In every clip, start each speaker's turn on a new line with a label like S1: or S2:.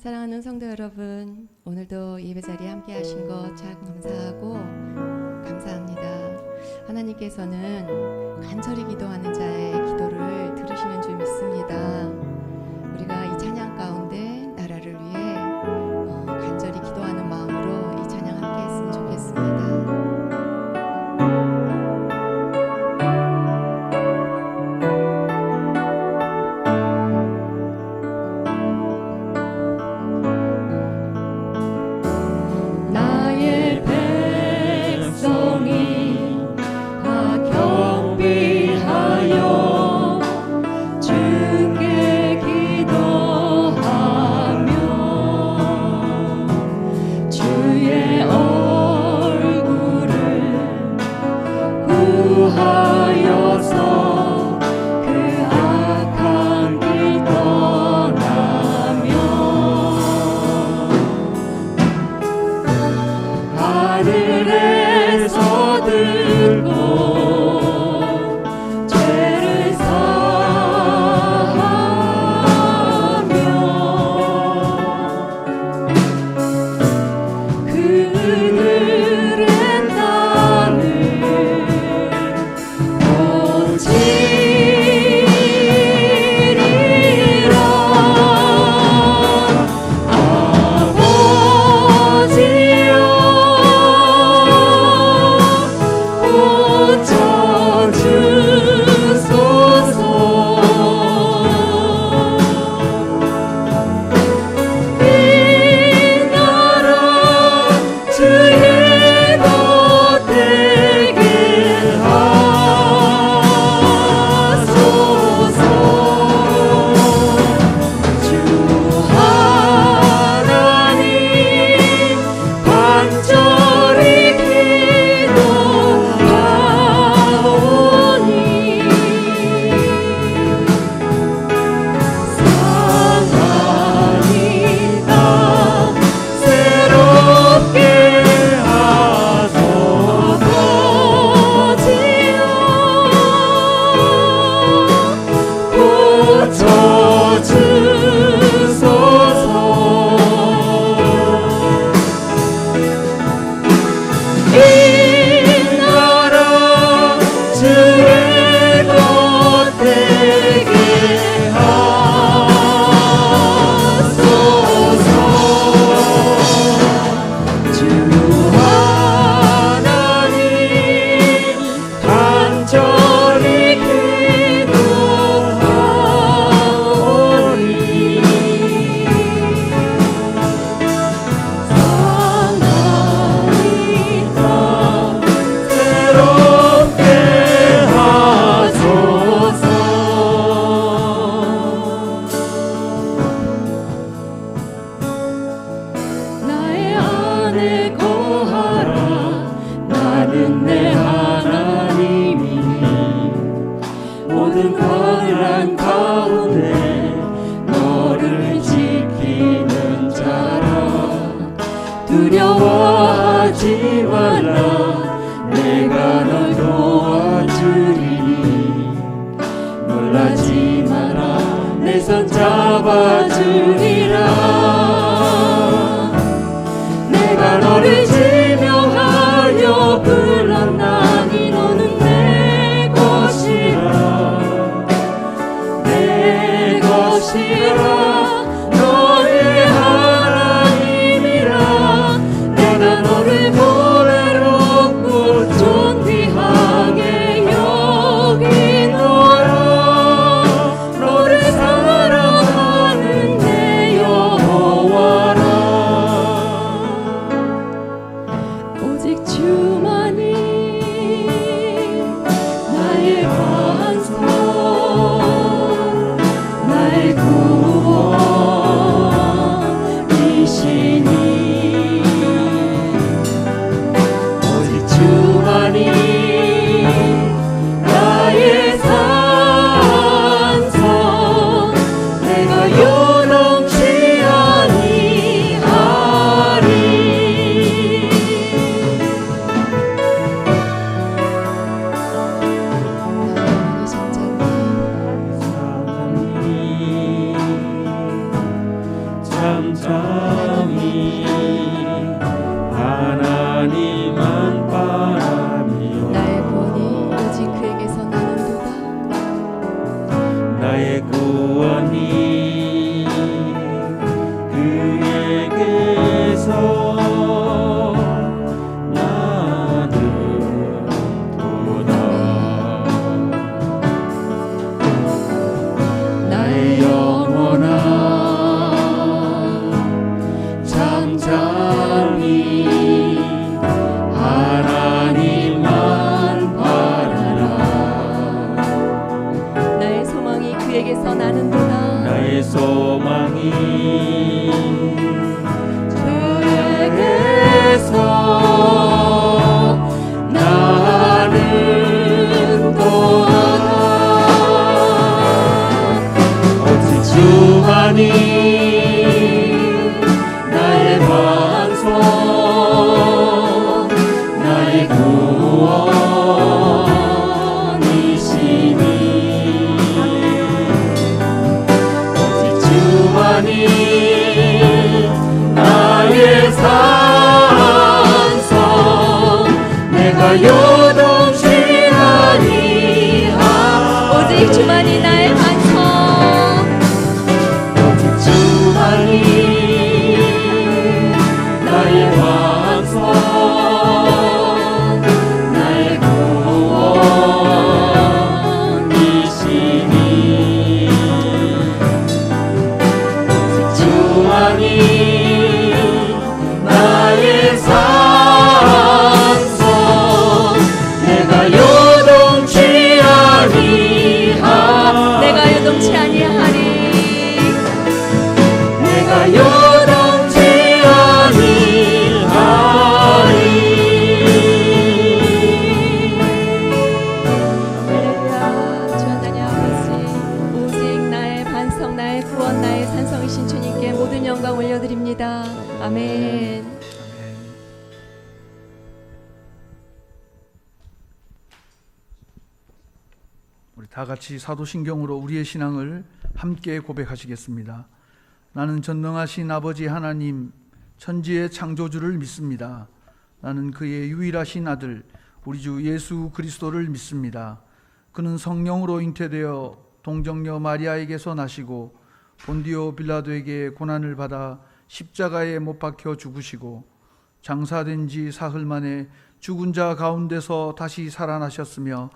S1: 사랑하는 성도 여러분, 오늘도 예배 자리에 함께 하신 것 참 감사하고 감사합니다. 하나님께서는 간절히 기도하는 자의 기도를 들으시는 줄 믿습니다. 우리가 이 찬양 가운데 나라를 위해 간절히 기도하는 마음으로 이 찬양 함께 했으면 좋겠습니다.
S2: 두려워하지 말라. 내가 널 도와주리니 놀라지 마라. 내 손 잡아주리라. 내가 너를 지명하여 불렀나니 너는 내 것이라. 내 것이라.
S3: 사랑하는 내
S2: 잠잠히 하나님만 바라며
S1: 나의 구원이 오직 그에게서 나는도다.
S2: 나의 구원이 그에게서 나의 영혼아 잠잠히 하나님만 바라라.
S1: 나의 소망이 그에게서 나는도다.
S2: 나의 소망이 그에게서 나는도다. 주만이 나의 반석 나의 구원이시니 오직 주만이 나의 산성 내가 요동치라니하.
S1: 오직 주만이 나의 반석.
S2: 주만이 나의 반석 나의 구원이시니 주만이 나의 산성 내가 요동치 아니하.
S1: 내가 요동치 아니하리.
S2: 내가 요동치 아니하리.
S1: 할렐루야. 주 하나님 아버지, 오직 나의 반석, 나의 구원, 나의 산성이신 주님께 모든 영광 올려드립니다. 아멘.
S3: 우리 다 같이 사도신경으로 우리의 신앙을 함께 고백하시겠습니다. 나는 전능하신 아버지 하나님, 천지의 창조주를 믿습니다. 나는 그의 유일하신 아들 우리 주 예수 그리스도를 믿습니다. 그는 성령으로 잉태되어 동정녀 마리아에게서 나시고 본디오 빌라도에게 고난을 받아 십자가에 못 박혀 죽으시고 장사된 지 사흘 만에 죽은 자 가운데서 다시 살아나셨으며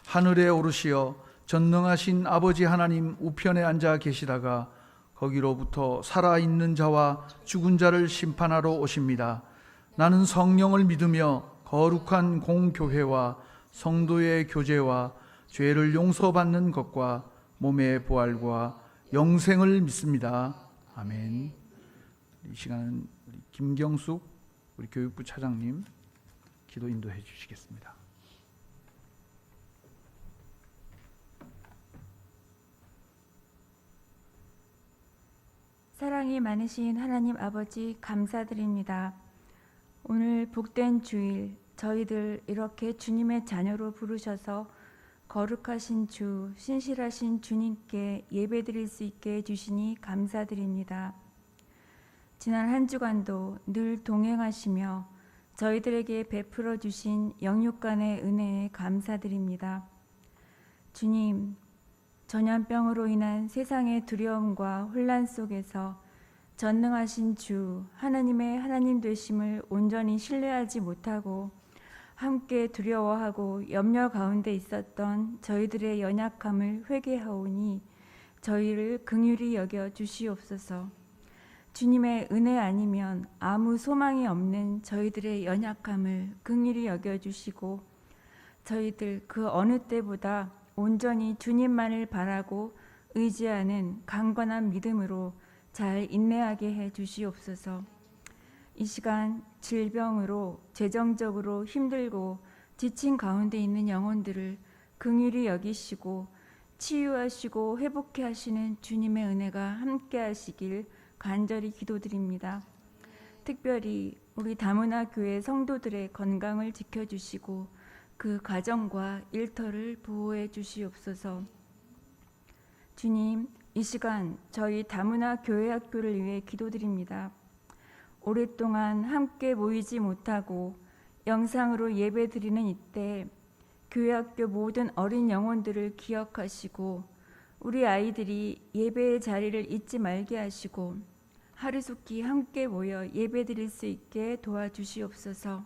S3: 하늘에 오르시어 전능하신 아버지 하나님 우편에 앉아 계시다가 거기로부터 살아있는 자와 죽은 자를 심판하러 오십니다. 나는 성령을 믿으며 거룩한 공교회와 성도의 교제와 죄를 용서받는 것과 몸의 부활과 영생을 믿습니다. 아멘. 이 시간은 우리 김경숙 우리 교육부 차장님 기도 인도해 주시겠습니다.
S4: 사랑이 많으신 하나님 아버지 감사드립니다. 오늘 복된 주일 저희들 이렇게 주님의 자녀로 부르셔서 거룩하신 주, 신실하신 주님께 예배드릴 수 있게 해주시니 감사드립니다. 지난 한 주간도 늘 동행하시며 저희들에게 베풀어 주신 영육간의 은혜에 감사드립니다. 주님, 전염병으로 인한 세상의 두려움과 혼란 속에서 전능하신 주 하나님의 하나님 되심을 온전히 신뢰하지 못하고 함께 두려워하고 염려 가운데 있었던 저희들의 연약함을 회개하오니 저희를 긍휼히 여겨 주시옵소서. 주님의 은혜 아니면 아무 소망이 없는 저희들의 연약함을 긍휼히 여겨 주시고 저희들 그 어느 때보다 온전히 주님만을 바라고 의지하는 강건한 믿음으로 잘 인내하게 해 주시옵소서. 이 시간 질병으로 재정적으로 힘들고 지친 가운데 있는 영혼들을 긍휼히 여기시고 치유하시고 회복해 하시는 주님의 은혜가 함께 하시길 간절히 기도드립니다. 특별히 우리 다문화 교회 성도들의 건강을 지켜주시고 그 가정과 일터를 보호해 주시옵소서. 주님, 이 시간 저희 다문화 교회 학교를 위해 기도드립니다. 오랫동안 함께 모이지 못하고 영상으로 예배드리는 이때 교회 학교 모든 어린 영혼들을 기억하시고 우리 아이들이 예배의 자리를 잊지 말게 하시고 하루속히 함께 모여 예배드릴 수 있게 도와주시옵소서.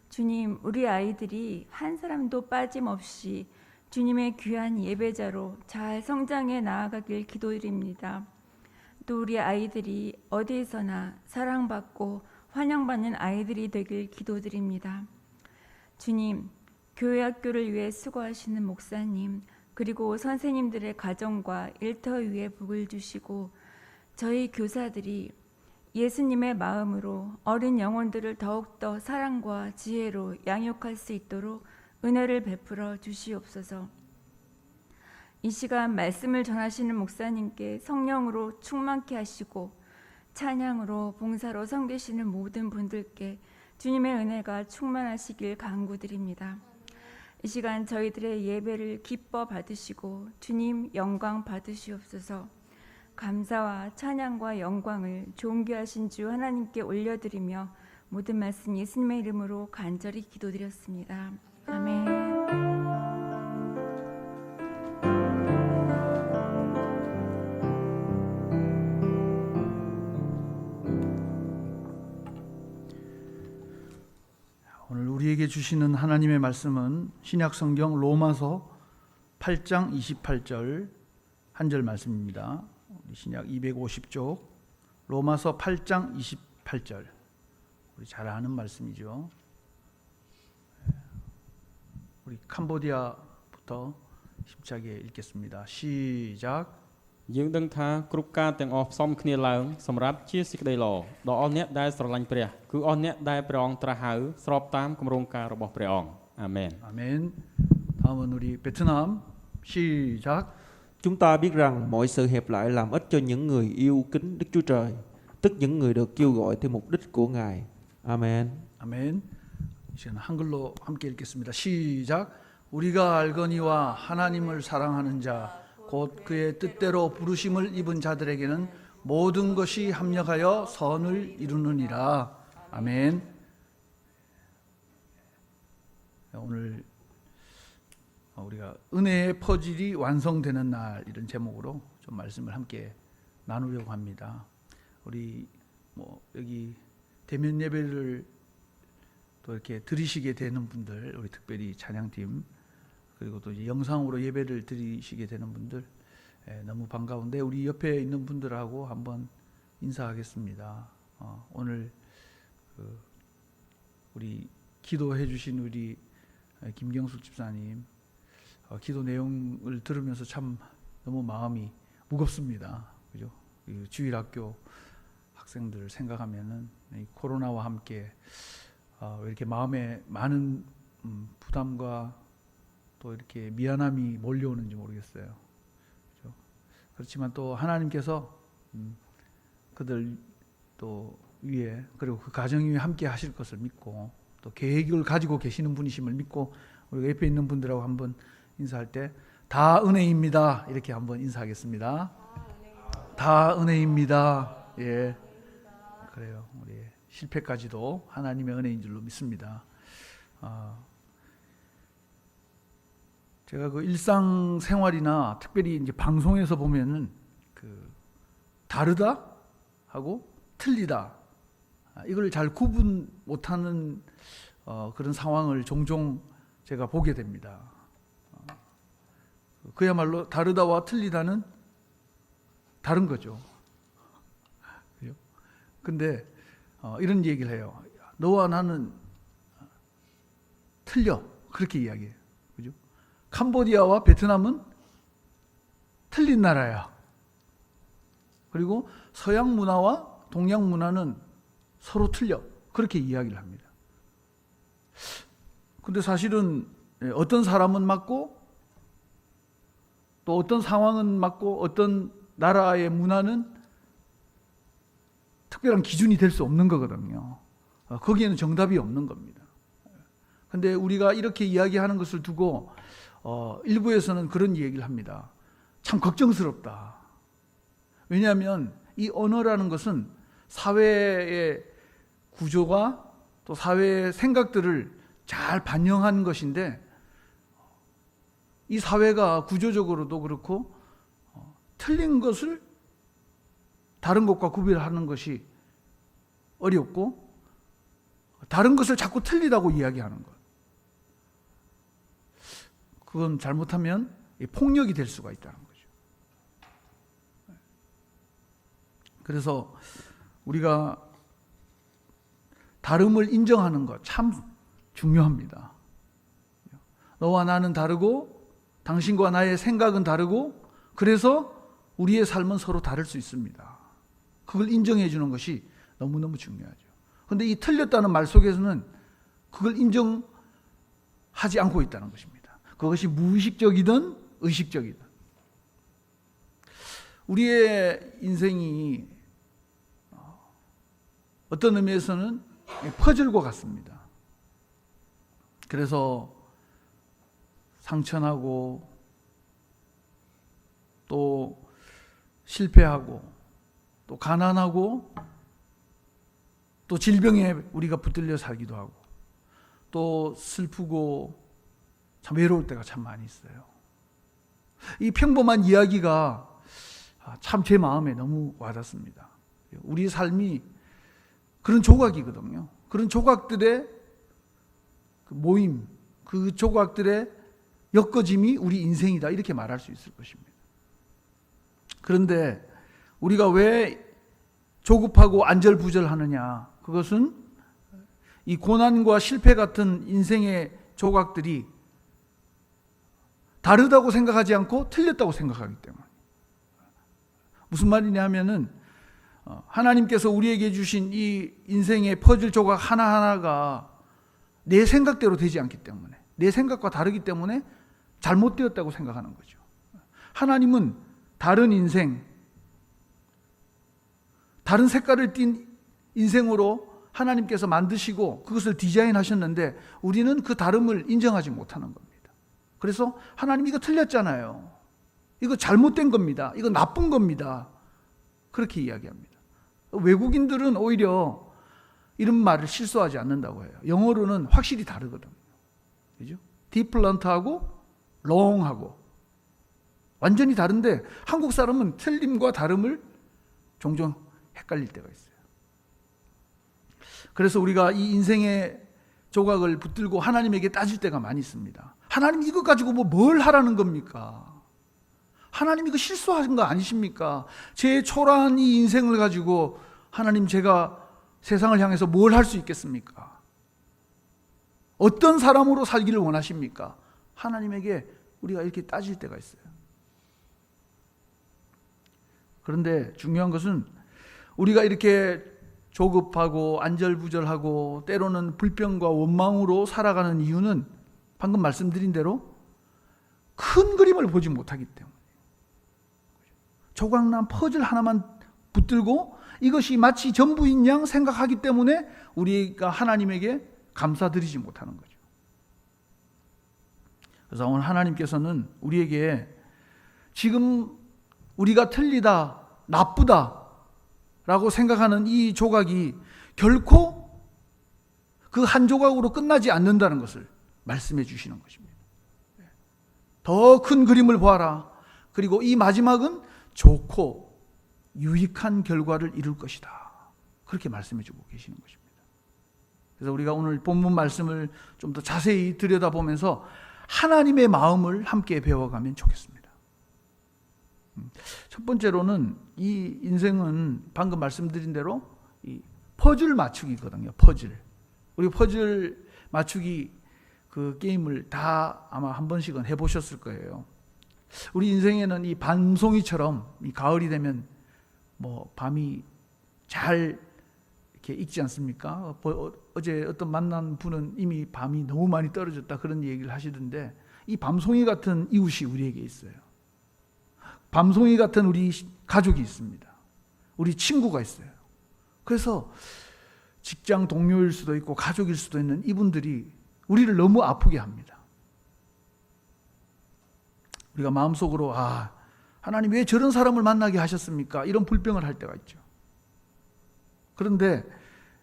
S4: 주님, 우리 아이들이 한 사람도 빠짐없이 주님의 귀한 예배자로 잘 성장해 나아가길 기도드립니다. 또 우리 아이들이 어디에서나 사랑받고 환영받는 아이들이 되길 기도드립니다. 주님, 교회 학교를 위해 수고하시는 목사님 그리고 선생님들의 가정과 일터 위에 복을 주시고 저희 교사들이 예수님의 마음으로 어린 영혼들을 더욱더 사랑과 지혜로 양육할 수 있도록 은혜를 베풀어 주시옵소서. 이 시간 말씀을 전하시는 목사님께 성령으로 충만케 하시고 찬양으로 봉사로 섬기시는 모든 분들께 주님의 은혜가 충만하시길 간구드립니다. 이 시간 저희들의 예배를 기뻐 받으시고 주님 영광 받으시옵소서. 감사와 찬양과 영광을 존귀하신 주 하나님께 올려드리며 모든 말씀 예수님의 이름으로 간절히 기도드렸습니다. 아멘.
S3: 오늘 우리에게 주시는 하나님의 말씀은 신약성경 로마서 8장 28절 한 절 말씀입니다. 신약 250쪽 로마서 8장 28절 우리 잘 아는 말씀이죠. 우리 캄보디아부터 힘차게 읽겠습니다. 시작.
S5: យើងដឹងថាគ្រប់ការទាំងអស់ផ្សំគ្នាឡើងសម្រាប់ជាសេចក្តីល្អដល់អស់អ្នកដែលស្រឡាញ់ព្រះគឺអស់អ្នកដែលព្រះអង្គត្រាស់ហៅស្របតាមគម្រោងការរបស់ព្រះអង្គអាមែន
S3: 아멘. 다음은 우리 베트남 시작.
S6: Chúng ta biết rằng mọi sự hiệp lại làm ích cho những người yêu kính Đức Chúa Trời, tức những người được kêu gọi theo mục đích của Ngài. Amen.
S3: 아멘. 이제는 한글로 함께 읽겠습니다. 시작. 우리가 알거니와 하나님을 사랑하는 자 곧 그의 뜻대로 부르심을 입은 자들에게는 모든 것이 합력하여 선을 이루느니라. 아멘. 오늘 우리가 은혜의 퍼즐이 완성되는 날 이런 제목으로 좀 말씀을 함께 나누려고 합니다. 우리 여기 대면 예배를 또 이렇게 드리시게 되는 분들, 우리 특별히 찬양팀 그리고 또 이제 영상으로 예배를 드리시게 되는 분들 너무 반가운데 우리 옆에 있는 분들하고 한번 인사하겠습니다. 오늘 우리 기도해 주신 우리 김경숙 집사님 기도 내용을 들으면서 참 너무 마음이 무겁습니다. 그죠? 주일학교 학생들 생각하면은 이 코로나와 함께 왜 이렇게 마음에 많은 부담과 또 이렇게 미안함이 몰려오는지 모르겠어요. 그렇죠? 그렇지만 또 하나님께서 그들 또 위에 그리고 그 가정 위에 함께 하실 것을 믿고 또 계획을 가지고 계시는 분이심을 믿고 우리가 옆에 있는 분들하고 한번 인사할 때 다 은혜입니다. 이렇게 한번 인사하겠습니다. 다 은혜입니다. 예, 그래요. 우리 실패까지도 하나님의 은혜인 줄로 믿습니다. 제가 그 일상생활이나 특별히 이제 방송에서 보면은 그 다르다 하고 틀리다 이걸 잘 구분 못하는 그런 상황을 종종 제가 보게 됩니다. 그야말로 다르다와 틀리다는 다른 거죠. 그죠? 근데 이런 얘기를 해요. 너와 나는 틀려. 그렇게 이야기해요. 그죠? 캄보디아와 베트남은 틀린 나라야. 그리고 서양 문화와 동양 문화는 서로 틀려. 그렇게 이야기를 합니다. 근데 사실은 어떤 사람은 맞고 또 어떤 상황은 맞고 어떤 나라의 문화는 특별한 기준이 될 수 없는 거거든요. 거기에는 정답이 없는 겁니다. 근데 우리가 이렇게 이야기하는 것을 두고 일부에서는 그런 얘기를 합니다. 참 걱정스럽다. 왜냐하면 이 언어라는 것은 사회의 구조가 또 사회의 생각들을 잘 반영한 것인데, 이 사회가 구조적으로도 그렇고 틀린 것을 다른 것과 구별하는 것이 어렵고, 다른 것을 자꾸 틀리다고 이야기하는 것, 그건 잘못하면 폭력이 될 수가 있다는 거죠. 그래서 우리가 다름을 인정하는 것 참 중요합니다. 너와 나는 다르고 당신과 나의 생각은 다르고, 그래서 우리의 삶은 서로 다를 수 있습니다. 그걸 인정해 주는 것이 너무너무 중요하죠. 그런데 이 틀렸다는 말 속에서는 그걸 인정하지 않고 있다는 것입니다. 그것이 무의식적이든 의식적이든. 우리의 인생이 어떤 의미에서는 퍼즐과 같습니다. 그래서 상처나고 또 실패하고 또 가난하고 또 질병에 우리가 붙들려 살기도 하고 또 슬프고 참 외로울 때가 참 많이 있어요. 이 평범한 이야기가 참 제 마음에 너무 와닿습니다. 우리 삶이 그런 조각이거든요. 그런 조각들의 그 모임, 그 조각들의 엮어짐이 우리 인생이다, 이렇게 말할 수 있을 것입니다. 그런데 우리가 왜 조급하고 안절부절하느냐? 그것은 이 고난과 실패 같은 인생의 조각들이 다르다고 생각하지 않고 틀렸다고 생각하기 때문에. 무슨 말이냐 하면은 하나님께서 우리에게 주신 이 인생의 퍼즐 조각 하나하나가 내 생각대로 되지 않기 때문에, 내 생각과 다르기 때문에 잘못되었다고 생각하는 거죠. 하나님은 다른 인생, 다른 색깔을 띤 인생으로 하나님께서 만드시고 그것을 디자인하셨는데, 우리는 그 다름을 인정하지 못하는 겁니다. 그래서 하나님 이거 틀렸잖아요. 이거 잘못된 겁니다. 이거 나쁜 겁니다. 그렇게 이야기합니다. 외국인들은 오히려 이런 말을 실수하지 않는다고 해요. 영어로는 확실히 다르거든요. 그죠? 디플런트하고 롱하고 완전히 다른데, 한국 사람은 틀림과 다름을 종종 헷갈릴 때가 있어요. 그래서 우리가 이 인생의 조각을 붙들고 하나님에게 따질 때가 많이 있습니다. 하나님 이거 가지고 뭘 하라는 겁니까? 하나님 이거 실수하신 거 아니십니까? 제 초라한 이 인생을 가지고 하나님, 제가 세상을 향해서 뭘 할 수 있겠습니까? 어떤 사람으로 살기를 원하십니까? 하나님에게 우리가 이렇게 따질 때가 있어요. 그런데 중요한 것은 우리가 이렇게 조급하고 안절부절하고 때로는 불평과 원망으로 살아가는 이유는 방금 말씀드린 대로 큰 그림을 보지 못하기 때문에, 조각난 퍼즐 하나만 붙들고 이것이 마치 전부인 양 생각하기 때문에 우리가 하나님에게 감사드리지 못하는 거죠. 그래서 오늘 하나님께서는 우리에게 지금 우리가 틀리다, 나쁘다 라고 생각하는 이 조각이 결코 그 한 조각으로 끝나지 않는다는 것을 말씀해 주시는 것입니다. 더 큰 그림을 보아라. 그리고 이 마지막은 좋고 유익한 결과를 이룰 것이다. 그렇게 말씀해 주고 계시는 것입니다. 그래서 우리가 오늘 본문 말씀을 좀 더 자세히 들여다보면서 하나님의 마음을 함께 배워가면 좋겠습니다. 첫 번째로는 이 인생은 방금 말씀드린 대로 이 퍼즐 맞추기거든요. 퍼즐. 우리 퍼즐 맞추기 그 게임을 다 아마 한 번씩은 해보셨을 거예요. 우리 인생에는 이 밤송이처럼 이 가을이 되면 밤이 잘 이렇게 익지 않습니까? 어제 어떤 만난 분은 이미 밤이 너무 많이 떨어졌다 그런 얘기를 하시던데, 이 밤송이 같은 이웃이 우리에게 있어요. 밤송이 같은 우리 가족이 있습니다. 우리 친구가 있어요. 그래서 직장 동료일 수도 있고 가족일 수도 있는 이분들이 우리를 너무 아프게 합니다. 우리가 마음속으로 하나님 왜 저런 사람을 만나게 하셨습니까? 이런 불평을 할 때가 있죠. 그런데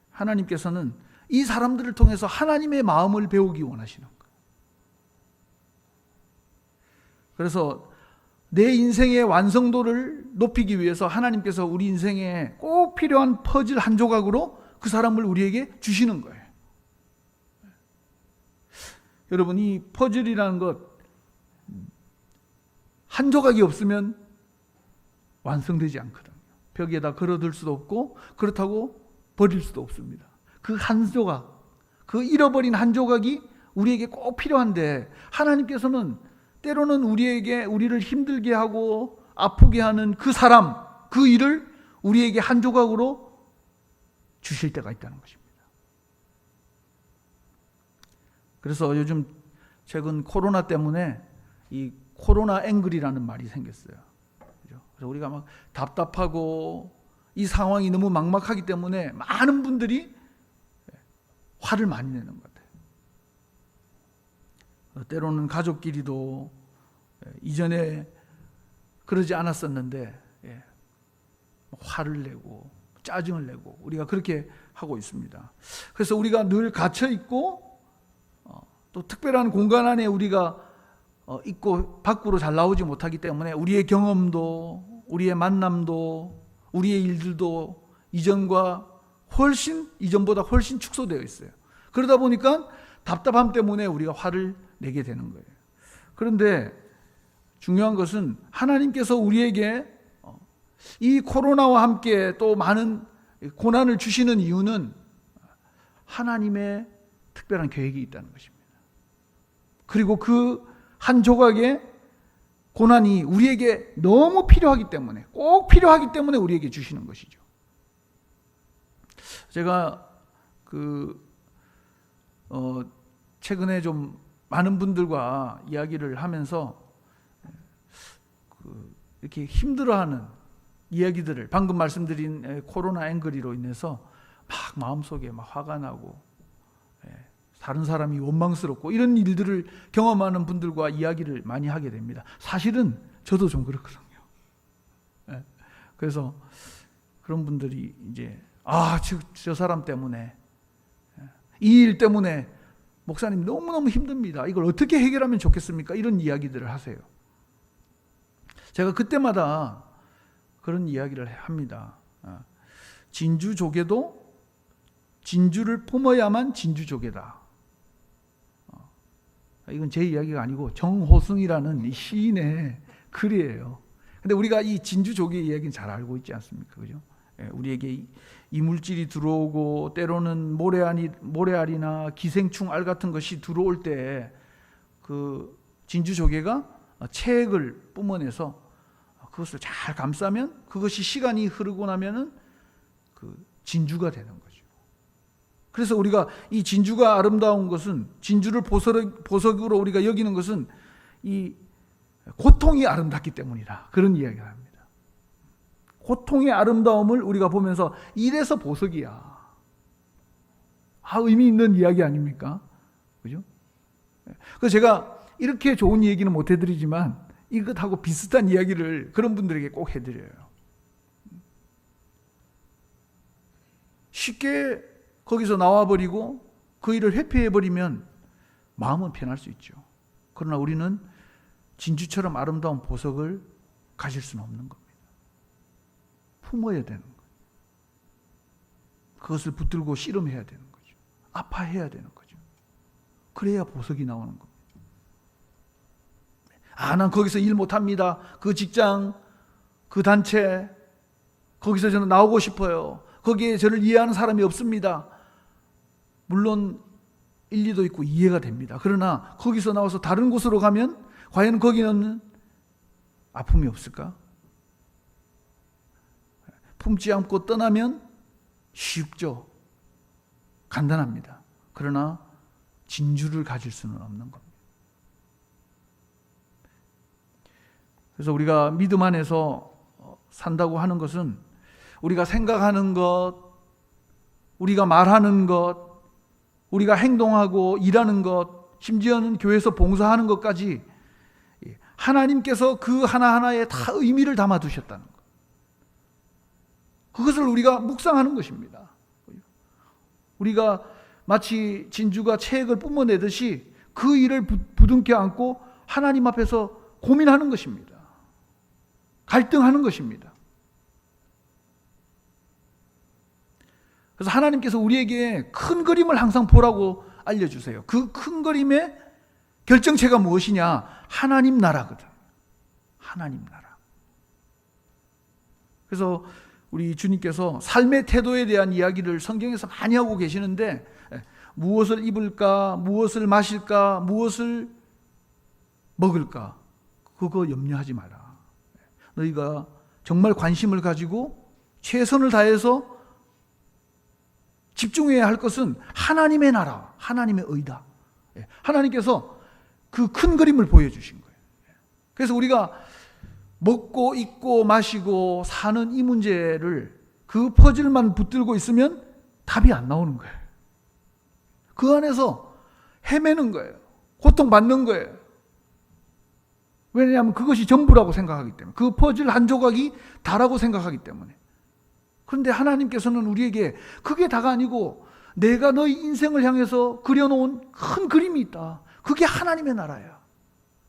S3: 하나님께서는 이 사람들을 통해서 하나님의 마음을 배우기 원하시는 거예요. 그래서 내 인생의 완성도를 높이기 위해서 하나님께서 우리 인생에 꼭 필요한 퍼즐 한 조각으로 그 사람을 우리에게 주시는 거예요. 여러분, 이 퍼즐이라는 것 한 조각이 없으면 완성되지 않거든요. 벽에다 걸어둘 수도 없고 그렇다고 버릴 수도 없습니다. 그 한 조각, 그 잃어버린 한 조각이 우리에게 꼭 필요한데 하나님께서는 때로는 우리를 힘들게 하고 아프게 하는 그 사람, 그 일을 우리에게 한 조각으로 주실 때가 있다는 것입니다. 그래서 요즘 최근 코로나 때문에 이 코로나 앵글이라는 말이 생겼어요. 그래서 우리가 막 답답하고 이 상황이 너무 막막하기 때문에 많은 분들이 화를 많이 내는 것 같아요. 때로는 가족끼리도 이전에 그러지 않았었는데 화를 내고 짜증을 내고 우리가 그렇게 하고 있습니다. 그래서 우리가 늘 갇혀 있고 또 특별한 공간 안에 우리가 있고 밖으로 잘 나오지 못하기 때문에 우리의 경험도 우리의 만남도 우리의 일들도 이전보다 훨씬 축소되어 있어요. 그러다 보니까 답답함 때문에 우리가 화를 내게 되는 거예요. 그런데 중요한 것은 하나님께서 우리에게 이 코로나와 함께 또 많은 고난을 주시는 이유는 하나님의 특별한 계획이 있다는 것입니다. 그리고 그 한 조각의 고난이 우리에게 너무 필요하기 때문에, 꼭 필요하기 때문에 우리에게 주시는 것이죠. 제가 최근에 좀 많은 분들과 이야기를 하면서 이렇게 힘들어하는 이야기들을, 방금 말씀드린 코로나 앵글이로 인해서 막 마음속에 막 화가 나고 다른 사람이 원망스럽고 이런 일들을 경험하는 분들과 이야기를 많이 하게 됩니다. 사실은 저도 좀 그렇거든요. 그래서 그런 분들이 이제 저 사람 때문에, 이 일 때문에 목사님 너무너무 힘듭니다. 이걸 어떻게 해결하면 좋겠습니까? 이런 이야기들을 하세요. 제가 그때마다 그런 이야기를 합니다. 진주조개도 진주를 품어야만 진주조개다. 이건 제 이야기가 아니고 정호승이라는 이 시인의 글이에요. 근데 우리가 이 진주조개 이야기는 잘 알고 있지 않습니까? 그죠? 우리에게 이물질이 들어오고 때로는 모래알이나 기생충 알 같은 것이 들어올 때 그 진주조개가 체액을 뿜어내서 그것을 잘 감싸면 그것이 시간이 흐르고 나면은 그 진주가 되는 거죠. 그래서 우리가 이 진주가 아름다운 것은, 진주를 보석으로 우리가 여기는 것은 이 고통이 아름답기 때문이다. 그런 이야기를 합니다. 고통의 아름다움을 우리가 보면서 이래서 보석이야. 의미 있는 이야기 아닙니까? 그죠? 그래서 제가 이렇게 좋은 얘기는 못 해드리지만 이것하고 비슷한 이야기를 그런 분들에게 꼭 해드려요. 쉽게 거기서 나와버리고 그 일을 회피해버리면 마음은 편할 수 있죠. 그러나 우리는 진주처럼 아름다운 보석을 가질 수는 없는 겁니다. 품어야 되는 거예요. 그것을 붙들고 씨름해야 되는 거죠. 아파해야 되는 거죠. 그래야 보석이 나오는 겁니다. 난 거기서 일 못합니다. 그 직장, 그 단체, 거기서 저는 나오고 싶어요. 거기에 저를 이해하는 사람이 없습니다. 물론 일리도 있고 이해가 됩니다. 그러나 거기서 나와서 다른 곳으로 가면 과연 거기는 아픔이 없을까? 품지 않고 떠나면 쉽죠. 간단합니다. 그러나 진주를 가질 수는 없는 겁니다. 그래서 우리가 믿음 안에서 산다고 하는 것은 우리가 생각하는 것, 우리가 말하는 것, 우리가 행동하고 일하는 것, 심지어는 교회에서 봉사하는 것까지 하나님께서 그 하나하나에 다 의미를 담아 두셨다는 것. 그것을 우리가 묵상하는 것입니다. 우리가 마치 진주가 체액을 뿜어내듯이 그 일을 부둥켜 안고 하나님 앞에서 고민하는 것입니다. 갈등하는 것입니다. 그래서 하나님께서 우리에게 큰 그림을 항상 보라고 알려주세요. 그 큰 그림의 결정체가 무엇이냐? 하나님 나라거든. 하나님 나라. 그래서 우리 주님께서 삶의 태도에 대한 이야기를 성경에서 많이 하고 계시는데, 무엇을 입을까, 무엇을 마실까, 무엇을 먹을까, 그거 염려하지 마라. 너희가 정말 관심을 가지고 최선을 다해서 집중해야 할 것은 하나님의 나라, 하나님의 의다. 하나님께서 그 큰 그림을 보여주신 거예요. 그래서 우리가 먹고 입고 마시고 사는 이 문제를, 그 퍼즐만 붙들고 있으면 답이 안 나오는 거예요. 그 안에서 헤매는 거예요. 고통받는 거예요. 왜냐하면 그것이 전부라고 생각하기 때문에, 그 퍼즐 한 조각이 다라고 생각하기 때문에. 그런데 하나님께서는 우리에게 그게 다가 아니고 내가 너희 인생을 향해서 그려놓은 큰 그림이 있다. 그게 하나님의 나라야.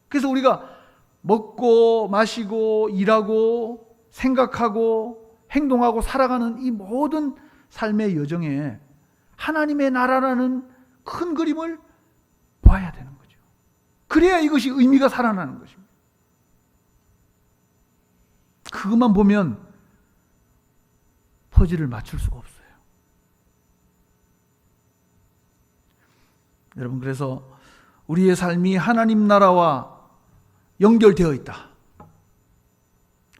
S3: 그래서 우리가 먹고 마시고 일하고 생각하고 행동하고 살아가는 이 모든 삶의 여정에 하나님의 나라라는 큰 그림을 봐야 되는 거죠. 그래야 이것이 의미가 살아나는 것입니다. 그것만 보면 퍼즐을 맞출 수가 없어요. 여러분, 그래서 우리의 삶이 하나님 나라와 연결되어 있다.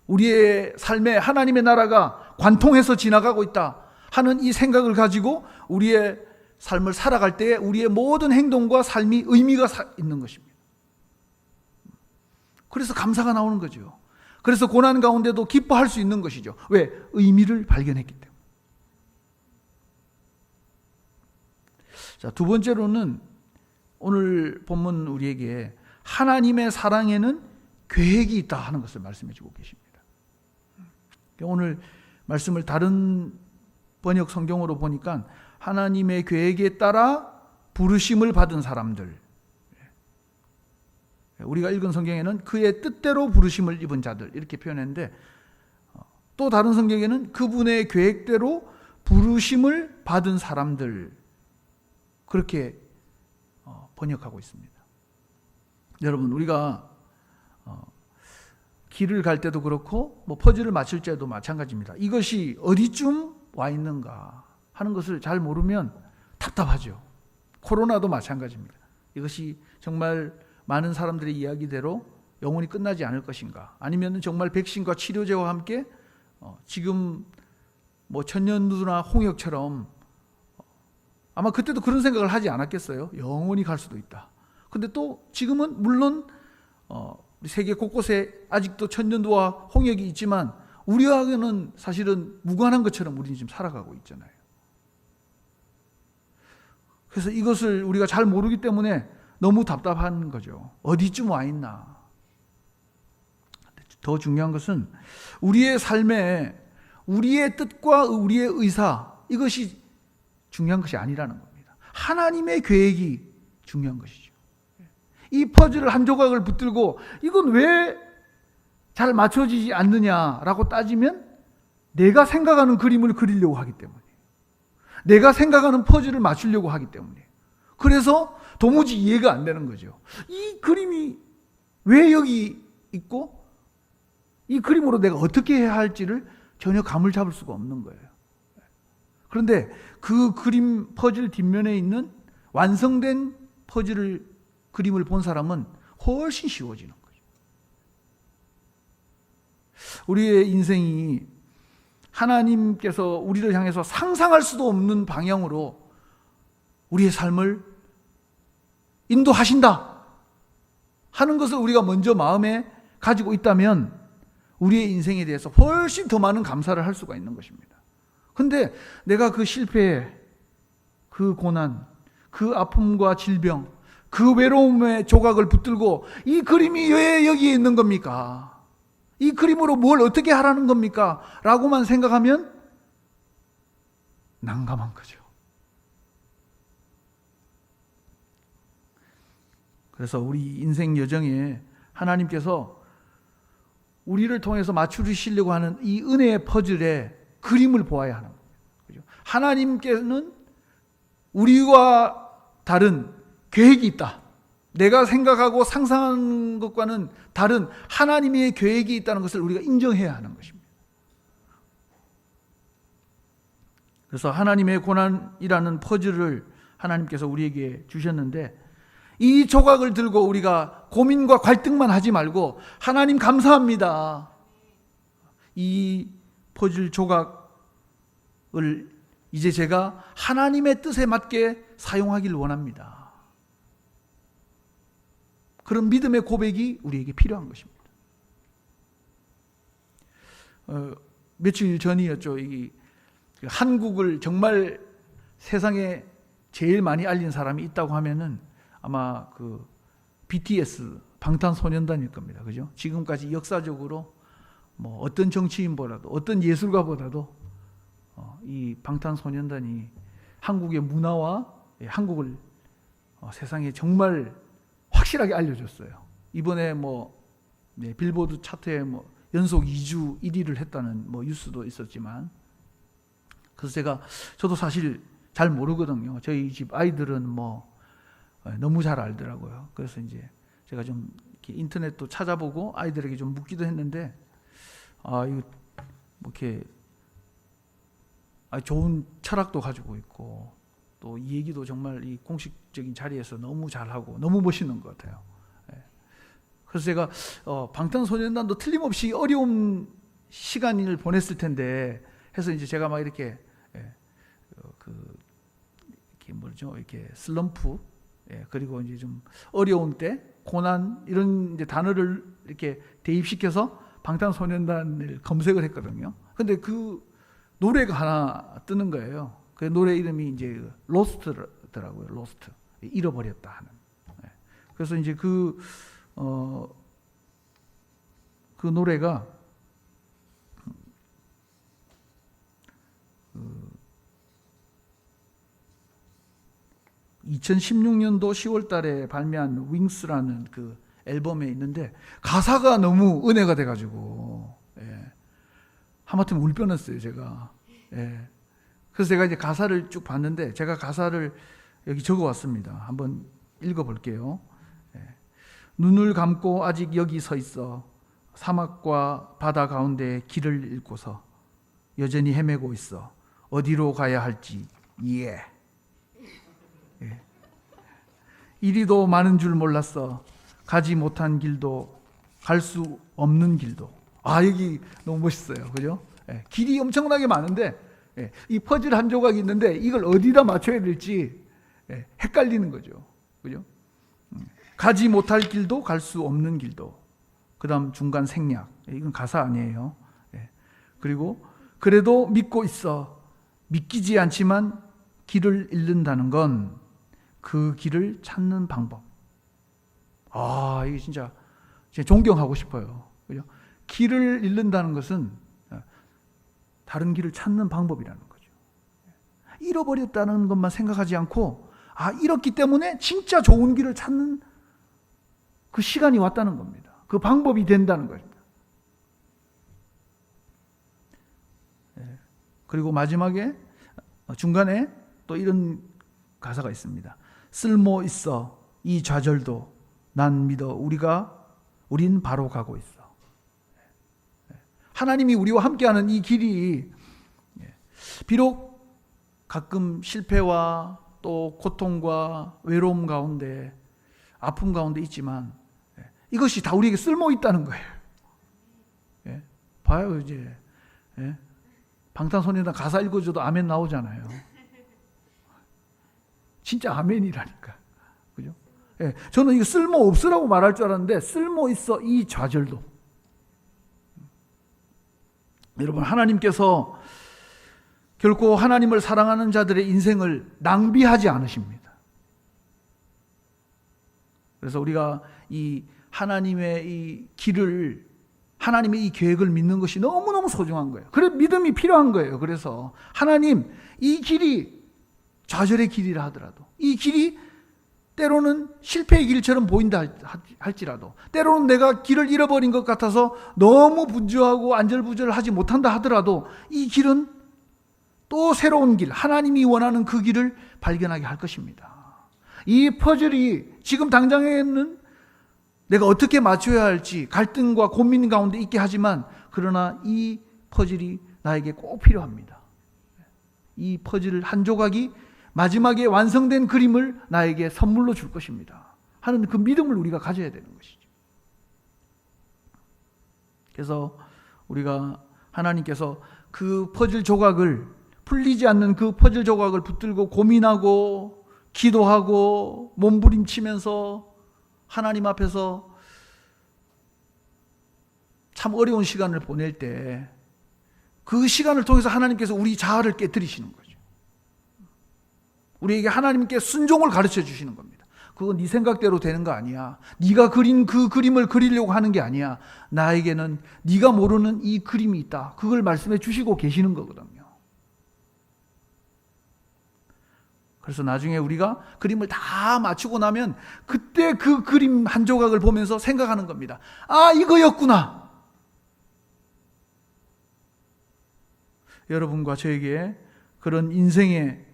S3: 우리의 삶에 하나님의 나라가 관통해서 지나가고 있다 하는 이 생각을 가지고 우리의 삶을 살아갈 때에 우리의 모든 행동과 삶이 의미가 있는 것입니다. 그래서 감사가 나오는 거죠. 그래서 고난 가운데도 기뻐할 수 있는 것이죠. 왜? 의미를 발견했기 때문에. 자, 두 번째로는 오늘 본문 우리에게 하나님의 사랑에는 계획이 있다 하는 것을 말씀해 주고 계십니다. 오늘 말씀을 다른 번역 성경으로 보니까 하나님의 계획에 따라 부르심을 받은 사람들, 우리가 읽은 성경에는 그의 뜻대로 부르심을 입은 자들 이렇게 표현했는데, 또 다른 성경에는 그분의 계획대로 부르심을 받은 사람들, 그렇게 번역하고 있습니다. 여러분, 우리가 길을 갈 때도 그렇고 퍼즐을 맞출 때도 마찬가지입니다. 이것이 어디쯤 와 있는가 하는 것을 잘 모르면 답답하죠. 코로나도 마찬가지입니다. 이것이 정말 많은 사람들의 이야기대로 영원히 끝나지 않을 것인가, 아니면 정말 백신과 치료제와 함께 지금 천년누나 홍역처럼, 아마 그때도 그런 생각을 하지 않았겠어요. 영원히 갈 수도 있다. 근데 또 지금은 물론 세계 곳곳에 아직도 천년두와 홍역이 있지만 우리와는 사실은 무관한 것처럼 우리는 지금 살아가고 있잖아요. 그래서 이것을 우리가 잘 모르기 때문에 너무 답답한 거죠. 어디쯤 와 있나. 더 중요한 것은 우리의 삶에 우리의 뜻과 우리의 의사, 이것이 중요한 것이 아니라는 겁니다. 하나님의 계획이 중요한 것이죠. 이 퍼즐을 한 조각을 붙들고 이건 왜 잘 맞춰지지 않느냐라고 따지면 내가 생각하는 그림을 그리려고 하기 때문에, 내가 생각하는 퍼즐을 맞추려고 하기 때문에, 그래서 도무지 이해가 안 되는 거죠. 이 그림이 왜 여기 있고 이 그림으로 내가 어떻게 해야 할지를 전혀 감을 잡을 수가 없는 거예요. 그런데 그 그림 퍼즐 뒷면에 있는 완성된 그림을 본 사람은 훨씬 쉬워지는 거죠. 우리의 인생이 하나님께서 우리를 향해서 상상할 수도 없는 방향으로 우리의 삶을 인도하신다 하는 것을 우리가 먼저 마음에 가지고 있다면 우리의 인생에 대해서 훨씬 더 많은 감사를 할 수가 있는 것입니다. 근데 내가 그 실패, 그 고난, 그 아픔과 질병, 그 외로움의 조각을 붙들고 이 그림이 왜 여기에 있는 겁니까? 이 그림으로 뭘 어떻게 하라는 겁니까? 라고만 생각하면 난감한 거죠. 그래서 우리 인생 여정에 하나님께서 우리를 통해서 맞추시려고 하는 이 은혜의 퍼즐에 그림을 보아야 하는 거죠. 하나님께서는 우리와 다른 계획이 있다. 내가 생각하고 상상하는 것과는 다른 하나님의 계획이 있다는 것을 우리가 인정해야 하는 것입니다. 그래서 하나님의 고난이라는 퍼즐을 하나님께서 우리에게 주셨는데 이 조각을 들고 우리가 고민과 갈등만 하지 말고 하나님 감사합니다. 이 퍼즐 조각을 이제 제가 하나님의 뜻에 맞게 사용하길 원합니다. 그런 믿음의 고백이 우리에게 필요한 것입니다. 며칠 전이었죠. 한국을 정말 세상에 제일 많이 알린 사람이 있다고 하면은 아마 그 BTS 방탄소년단일 겁니다. 그죠? 지금까지 역사적으로 뭐 어떤 정치인보다도 어떤 예술가보다도 이 방탄소년단이 한국의 문화와 한국을 세상에 정말 확실하게 알려줬어요. 이번에 빌보드 차트에 연속 2주 1위를 했다는 뉴스도 있었지만, 그래서 저도 사실 잘 모르거든요. 저희 집 아이들은 너무 잘 알더라고요. 그래서 이제 제가 좀 이렇게 인터넷도 찾아보고 아이들에게 좀 묻기도 했는데, 이거 이렇게 좋은 철학도 가지고 있고, 또 이 얘기도 정말 이 공식적인 자리에서 너무 잘하고 너무 멋있는 것 같아요. 그래서 제가 방탄소년단도 틀림없이 어려운 시간을 보냈을 텐데 해서 이제 제가 막 이렇게 이렇게 슬럼프, 그리고 이제 좀 어려운 때 고난 이런 이제 단어를 이렇게 대입시켜서 방탄소년단을 검색을 했거든요. 근데 그 노래가 하나 뜨는 거예요. 그 노래 이름이 이제 로스트더라고요. 로스트, 잃어버렸다 하는. 그래서 이제 그 노래가 2016년도 10월 달에 발매한 윙스라는 그 앨범에 있는데 가사가 너무 은혜가 돼가지고, 하마터면 울 뻔했어요, 제가. 그래서 제가 이제 가사를 쭉 봤는데 제가 가사를 여기 적어 왔습니다. 한번 읽어 볼게요. 눈을 감고 아직 여기 서 있어. 사막과 바다 가운데 길을 잃고서 여전히 헤매고 있어. 어디로 가야 할지. 이리도 많은 줄 몰랐어. 가지 못한 길도 갈 수 없는 길도. 여기 너무 멋있어요. 그죠? 길이 엄청나게 많은데 이 퍼즐 한 조각이 있는데 이걸 어디다 맞춰야 될지 헷갈리는 거죠. 그죠? 가지 못할 길도 갈 수 없는 길도. 그 다음 중간 생략. 이건 가사 아니에요. 그리고 그래도 믿고 있어. 믿기지 않지만 길을 잃는다는 건 그 길을 찾는 방법. 이게 진짜 존경하고 싶어요. 그죠? 길을 잃는다는 것은 다른 길을 찾는 방법이라는 거죠. 잃어버렸다는 것만 생각하지 않고, 잃었기 때문에 진짜 좋은 길을 찾는 그 시간이 왔다는 겁니다. 그 방법이 된다는 것입니다. 그리고 마지막에 중간에 또 이런 가사가 있습니다. 쓸모 있어 이 좌절도 난 믿어 우린 바로 가고 있어. 하나님이 우리와 함께하는 이 길이 비록 가끔 실패와 또 고통과 외로움 가운데 아픔 가운데 있지만 이것이 다 우리에게 쓸모 있다는 거예요. 봐요 이제 방탄소년단 가사 읽어줘도 아멘 나오잖아요. 진짜 아멘이라니까. 그죠? 저는 이거 쓸모 없으라고 말할 줄 알았는데 쓸모 있어 이 좌절도. 여러분, 하나님께서 결코 하나님을 사랑하는 자들의 인생을 낭비하지 않으십니다. 그래서 우리가 이 하나님의 이 길을, 하나님의 이 계획을 믿는 것이 너무너무 소중한 거예요. 그래 믿음이 필요한 거예요. 그래서 하나님, 이 길이 좌절의 길이라 하더라도, 이 길이 때로는 실패의 길처럼 보인다 할지라도, 때로는 내가 길을 잃어버린 것 같아서 너무 분주하고 안절부절하지 못한다 하더라도, 이 길은 또 새로운 길, 하나님이 원하는 그 길을 발견하게 할 것입니다. 이 퍼즐이 지금 당장에는 내가 어떻게 맞춰야 할지 갈등과 고민 가운데 있게 하지만, 그러나 이 퍼즐이 나에게 꼭 필요합니다. 이 퍼즐 한 조각이 마지막에 완성된 그림을 나에게 선물로 줄 것입니다 하는 그 믿음을 우리가 가져야 되는 것이죠. 그래서 우리가 하나님께서 그 퍼즐 조각을, 풀리지 않는 그 퍼즐 조각을 붙들고 고민하고 기도하고 몸부림치면서 하나님 앞에서 참 어려운 시간을 보낼 때, 그 시간을 통해서 하나님께서 우리 자아를 깨뜨리시는 거죠. 우리에게 하나님께 순종을 가르쳐 주시는 겁니다. 그건 네 생각대로 되는 거 아니야. 네가 그린 그 그림을 그리려고 하는 게 아니야. 나에게는 네가 모르는 이 그림이 있다. 그걸 말씀해 주시고 계시는 거거든요. 그래서 나중에 우리가 그림을 다 맞추고 나면 그때 그 그림 한 조각을 보면서 생각하는 겁니다. 아, 이거였구나. 여러분과 저에게 그런 인생의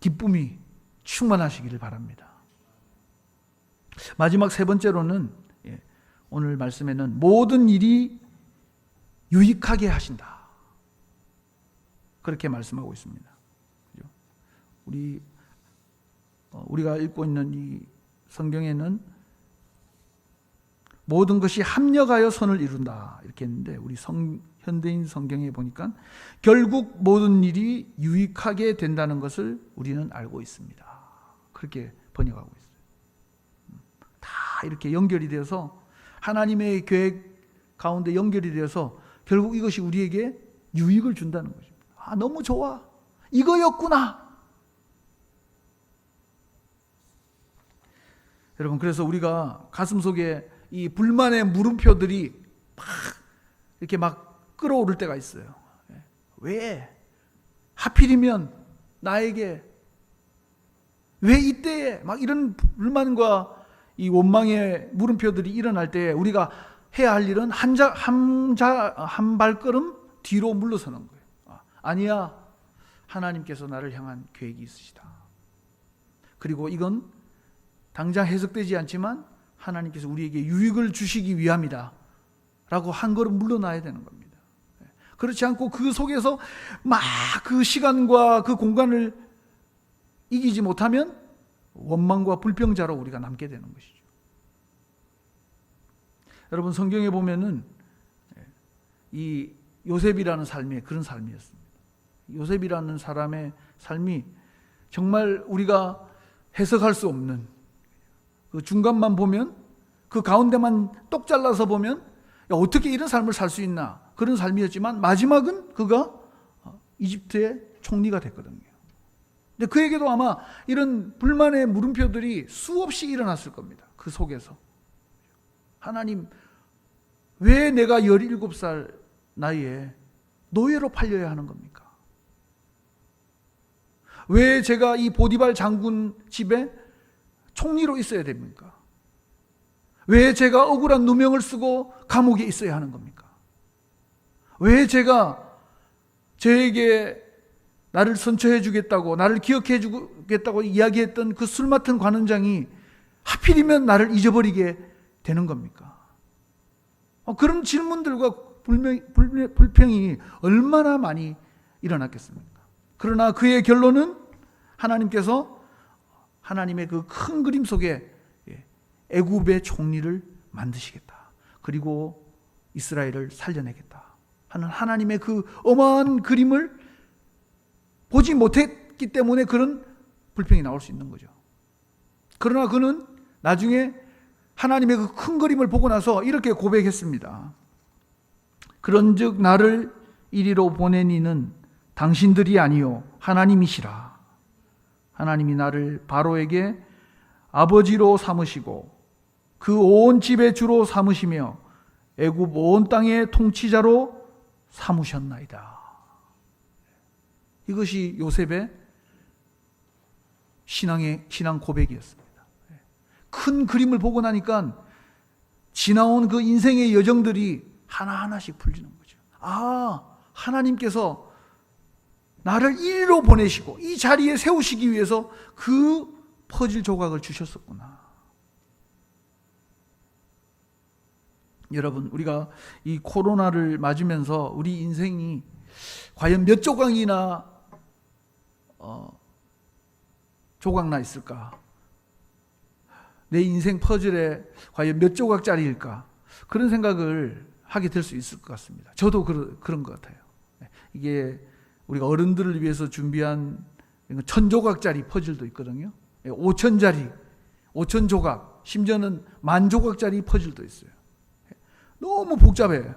S3: 기쁨이 충만하시기를 바랍니다. 마지막 세 번째로는, 오늘 말씀에는 모든 일이 유익하게 하신다, 그렇게 말씀하고 있습니다. 우리가 읽고 있는 이 성경에는 모든 것이 합력하여 선을 이룬다 이렇게 했는데, 우리 현대인 성경에 보니까 결국 모든 일이 유익하게 된다는 것을 우리는 알고 있습니다. 그렇게 번역하고 있어요. 다 이렇게 연결이 되어서 하나님의 계획 가운데 연결이 되어서 결국 이것이 우리에게 유익을 준다는 거죠. 아, 너무 좋아. 이거였구나. 여러분, 그래서 우리가 가슴속에 이 불만의 물음표들이 막 이렇게 막 끌어오를 때가 있어요. 왜? 하필이면 나에게? 왜 이때에? 막 이런 불만과 이 원망의 물음표들이 일어날 때 우리가 해야 할 일은 한 발걸음 뒤로 물러서는 거예요. 아니야. 하나님께서 나를 향한 계획이 있으시다. 그리고 이건 당장 해석되지 않지만 하나님께서 우리에게 유익을 주시기 위함이다 라고 한 걸음 물러나야 되는 겁니다. 그렇지 않고 그 속에서 막 그 시간과 그 공간을 이기지 못하면 원망과 불평자로 우리가 남게 되는 것이죠. 여러분, 성경에 보면은 이 요셉이라는 삶이 그런 삶이었습니다. 요셉이라는 사람의 삶이 정말 우리가 해석할 수 없는, 그 중간만 보면, 그 가운데만 똑 잘라서 보면 어떻게 이런 삶을 살 수 있나, 그런 삶이었지만 마지막은 그가 이집트의 총리가 됐거든요. 근데 그에게도 아마 이런 불만의 물음표들이 수없이 일어났을 겁니다. 그 속에서 하나님, 왜 내가 17살 나이에 노예로 팔려야 하는 겁니까? 왜 제가 이 보디발 장군 집에 총리로 있어야 됩니까? 왜 제가 억울한 누명을 쓰고 감옥에 있어야 하는 겁니까? 왜 제가 저에게 나를 선처해 주겠다고, 나를 기억해 주겠다고 이야기했던 그 술 맡은 관원장이 하필이면 나를 잊어버리게 되는 겁니까? 그런 질문들과 불평이 얼마나 많이 일어났겠습니까? 그러나 그의 결론은 하나님께서 하나님의 그 큰 그림 속에 애굽의 총리를 만드시겠다. 그리고 이스라엘을 살려내겠다 하는 하나님의 그 어마한 그림을 보지 못했기 때문에 그런 불평이 나올 수 있는 거죠. 그러나 그는 나중에 하나님의 그 큰 그림을 보고 나서 이렇게 고백했습니다. 그런즉 나를 이리로 보낸 이는 당신들이 아니요 하나님이시라. 하나님이 나를 바로에게 아버지로 삼으시고 그 온 집의 주로 삼으시며 애굽 온 땅의 통치자로 삼으셨나이다. 이것이 요셉의 신앙 고백이었습니다. 큰 그림을 보고 나니까 지나온 그 인생의 여정들이 하나하나씩 풀리는 거죠. 아, 하나님께서 나를 이리로 보내시고 이 자리에 세우시기 위해서 그 퍼즐 조각을 주셨었구나. 여러분, 우리가 이 코로나를 맞으면서 우리 인생이 과연 몇 조각이나 조각나 있을까? 내 인생 퍼즐에 과연 몇 조각짜리일까? 그런 생각을 하게 될 수 있을 것 같습니다. 저도 그런 것 같아요. 이게 우리가 어른들을 위해서 준비한 1000조각짜리 퍼즐도 있거든요. 5000짜리, 5000조각, 심지어는 10,000조각짜리 퍼즐도 있어요. 너무 복잡해요.